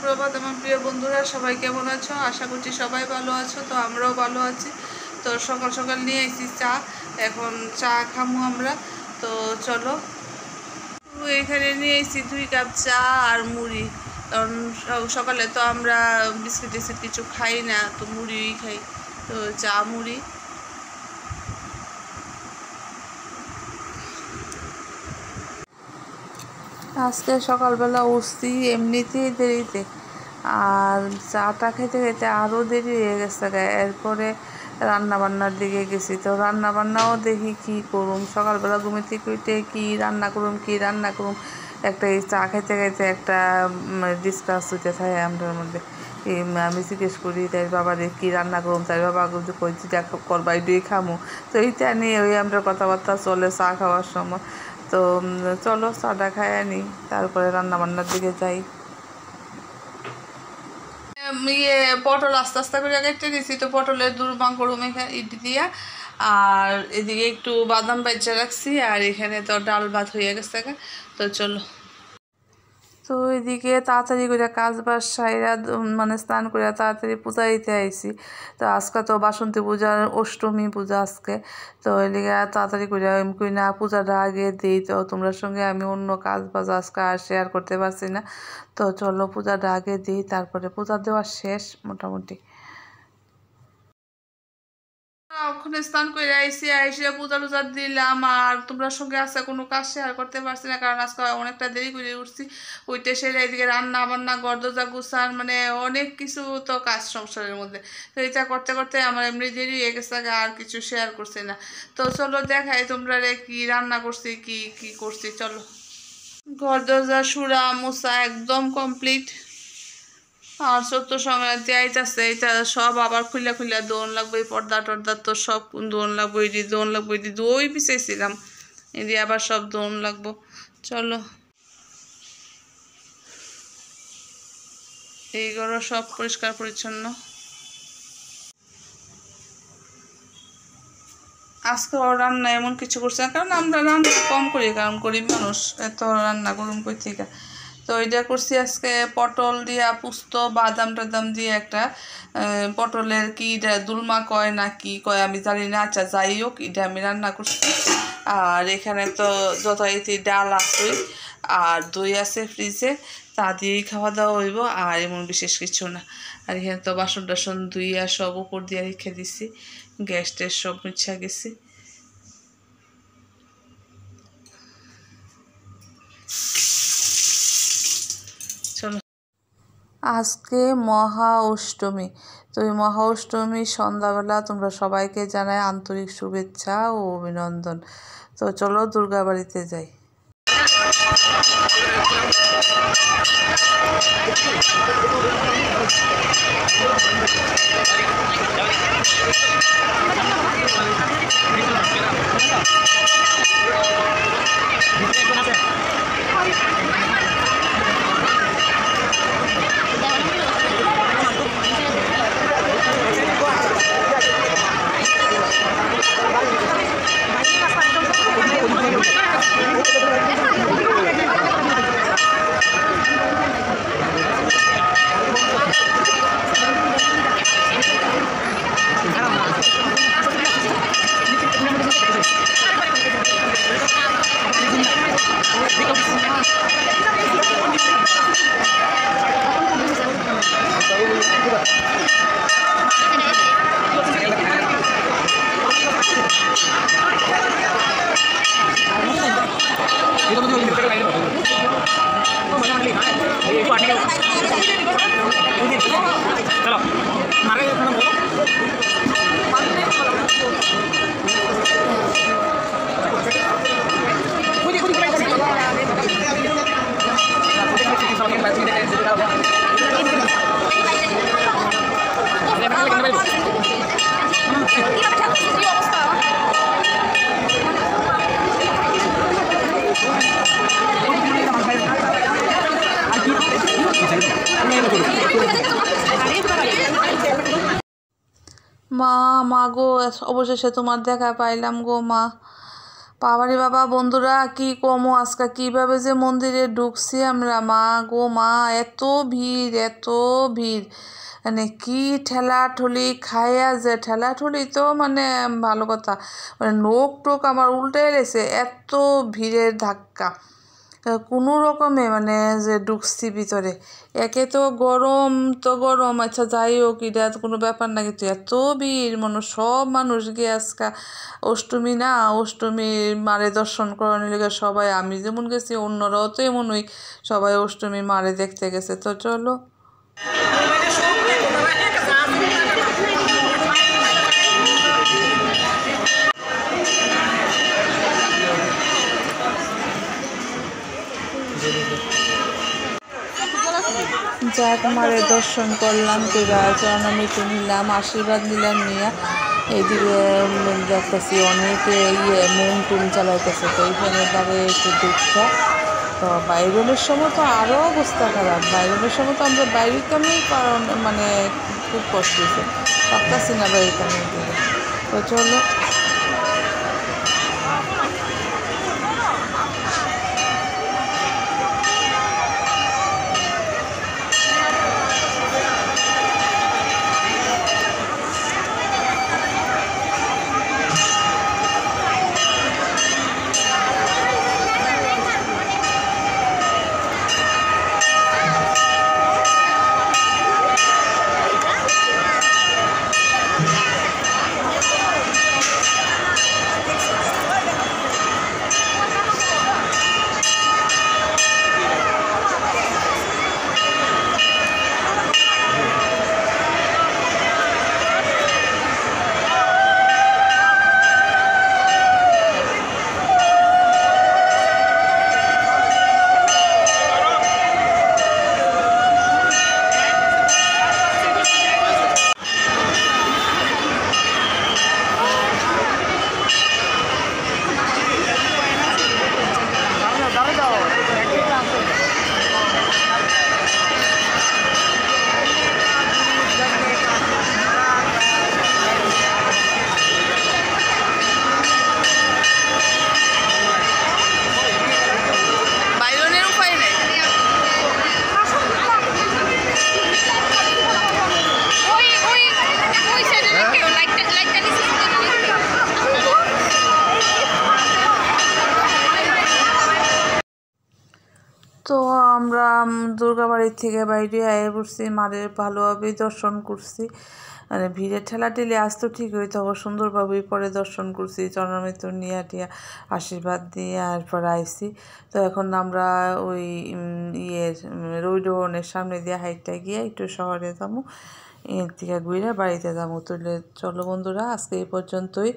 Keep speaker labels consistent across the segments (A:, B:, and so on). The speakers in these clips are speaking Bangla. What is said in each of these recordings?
A: সুপ্রভাত আমার প্রিয় বন্ধুরা, সবাই কেমন আছো? আশা করছি সবাই ভালো আছো। তো আমরাও ভালো আছি। তো সকাল সকাল নিয়ে এসেছি চা, এখন চা খামু আমরা। তো চলো, এখানে নিয়ে এসেছি 2 কাপ চা আর মুড়ি। কারণ সকালে তো আমরা বিস্কিট টিস্কিট কিছু খাই না, তো মুড়িই খাই। তো চা মুড়ি। আজকে সকালবেলা উঠছি এমনিতেই দেরিতে, আর চাটা খেতে খেতে আরও দেরি হয়ে গেছে। এরপরে রান্নাবান্নার দিকে গেছি। তো রান্নাবান্নাও দেখি কি করুম, সকালবেলা ঘুমে থেকে উঠে কী রান্না করুম একটা এই চা খাইতে খাইতে একটা ডিসকাস হইতে থাকে আমাদের মধ্যে। আমি জিজ্ঞেস করি তাই বাবারে কী রান্না করুম, তাই বাবা কই যেটা করবা এটাই খামু। তো এইটা নিয়ে আমরা কথাবার্তা চলে চা খাওয়ার সময়। তো চলো চাটা খাই আনি, তারপরে রান্নাবান্নার দিকে যাই। পটল আস্তে আস্তে করে কেটে নিয়েছি। তো পটলের দুর্মা করুম এখানে ইডি দিয়া, আর এদিকে একটু বাদাম বেজে রাখছি, আর এখানে তো ডাল ভাত হয়ে গেছে। তো চলো, তো এদিকে তাড়াতাড়ি করে কাজ বাজ সাইরা স্নান করে তাড়াতাড়ি পূজা দিতে আইছি। তো আজকে তো বাসন্তী পূজার অষ্টমী পূজা আজকে। তো এদিকে তাড়াতাড়ি করে আমি কই না পূজাটা আগে দিই। তো তোমরা সঙ্গে আমি অন্য কাজ বাজ আজকে আর শেয়ার করতে পারছি না। তো চলো পূজাটা আগে দিই, তারপরে পূজা দেওয়া শেষ মোটামুটি। ওখানে স্নান করে আইসে পূজা টুজা দিলাম, আর তোমরা সঙ্গে আজকে কোনো কাজ শেয়ার করতে পারছি না, কারণ আজকে অনেকটা দেরি করে উঠছি। ওইটা সেরে এদিকে রান্না বান্না ঘর দরজা গুছান, অনেক কিছু তো কাজ সংসারের মধ্যে। তো এটা করতে করতে আমার এমনি দেরি হয়ে গেছে, আর কিছু শেয়ার করছি না। তো চলো দেখাই তোমরা কি রান্না করছি, কি কি করছি। চলো, ঘর দরজা সুরা মুছা একদম কমপ্লিট। আর সত্য সংক্রান্তি আইতাছে, এটা সব আবার খুলে খুলে দোন লাগবে, পর্দা টর্দা তো সব দোন লাগবো, এটি দোন লাগবো, এটি দই পিছাইছিলাম, এটি আবার সব দোন লাগবো। চলো, এইগুলো সব পরিষ্কার পরিচ্ছন্ন। আজকে রান্না এমন কিছু করছে না, কারণ আমরা রান্না কম করি, কারণ গরিব মানুষ, এত রান্না করুন কই থেকে। তো এটা করছি আজকে পটল দিয়া পুস্ত বাদাম টাদাম দিয়ে একটা পটলের কি এটা দুলমা কয় না কি কয় আমি জানি না। আচ্ছা যাই হোক, এটা আমি রান্না করছি। আর এখানে তো যথারীতি ডাল আছে, আর দই আছে ফ্রিজে, তা দিয়েই খাওয়া দাওয়া হইব, আর এমন বিশেষ কিছু না। আর এখানে তো বাসন টাসন ধুইয়া সব উপর দিয়ে রেখে দিছি, গ্যাস ট্যাস সব মুছা গেছি। চলো, আজকে মহা অষ্টমী। তো এই মহা অষ্টমীর সন্ধ্যাবেলা তোমরা সবাইকে জানাই আন্তরিক শুভেচ্ছা ও অভিনন্দন। তো চলো দুর্গা বাড়িতে যাই। মা, মা গো, অবশেষে তোমার দেখা পাইলাম গো মা। বাবারে বাবা বন্ধুরা কি কমো আজকে কিভাবে যে মন্দিরে ঢুকছি আমরা, মা গো মা, এত ভিড় মানে কি ঠেলাঠুলি খাইয়া যে ঠেলাঠুলি তো মানে ভালো কথা, মানে নোক টোক আমার উল্টে গেছে, এত ভিড়ের ধাক্কা। কোনো রকমে মানে যে ঢুকছি ভিতরে, একে তো গরম, আচ্ছা যাই হোক এটা কোনো ব্যাপার না, কিন্তু এত ভিড় সব মানুষ গিয়ে আজকা অষ্টমী না, অষ্টমীর মারে দর্শন করানোর লেগে সবাই, আমি যেমন গেছি অন্যরাও তো এমনই সবাই অষ্টমী মারে দেখতে গেছে। তো চলো যাক মারে দর্শন করলাম, তোরা চরণামৃত্যু নিলাম, আশীর্বাদ নিলাম, নিয়ে এইদিকে দেখতেছি অনেকে মন টুন চালাইতেছে, তো এইখানে তাদের একটু দুঃখ। তো বাইরের সময় তো আরও অবস্থা খারাপ, বাইরের সময় তো আমরা বাইরেতামই, কারণ মানে খুব কষ্ট হয়েছে, পারতাছি না বাইরেতামের দিকে। তো চলো তো আমরা দুর্গাবাড়ির থেকে বাইরে আয়ে পড়ছি, মারের ভালোভাবেই দর্শন করছি, মানে ভিড়ের ঠেলাঠেলি আসতো ঠিক হইতে হবে, সুন্দরভাবেই পরে দর্শন করছি, চরণামৃত্যু নিয়ে টিয়া আশীর্বাদ দিয়ে এরপর আইসি। তো এখন আমরা ওই রোডনের সামনে দিয়ে হাইটটা গিয়ে একটু শহরে যাবো, এর থেকে ঘুরে বাড়িতে যাবো। তুলে চলো বন্ধুরা, আজকে এই পর্যন্তই,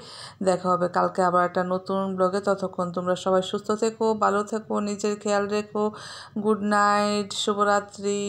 A: দেখা হবে কালকে আবার একটা নতুন ব্লগে। ততক্ষণ তোমরা সবাই সুস্থ থেকো, ভালো থেকো, নিজের খেয়াল রেখো। গুড নাইট, শুভরাত্রি।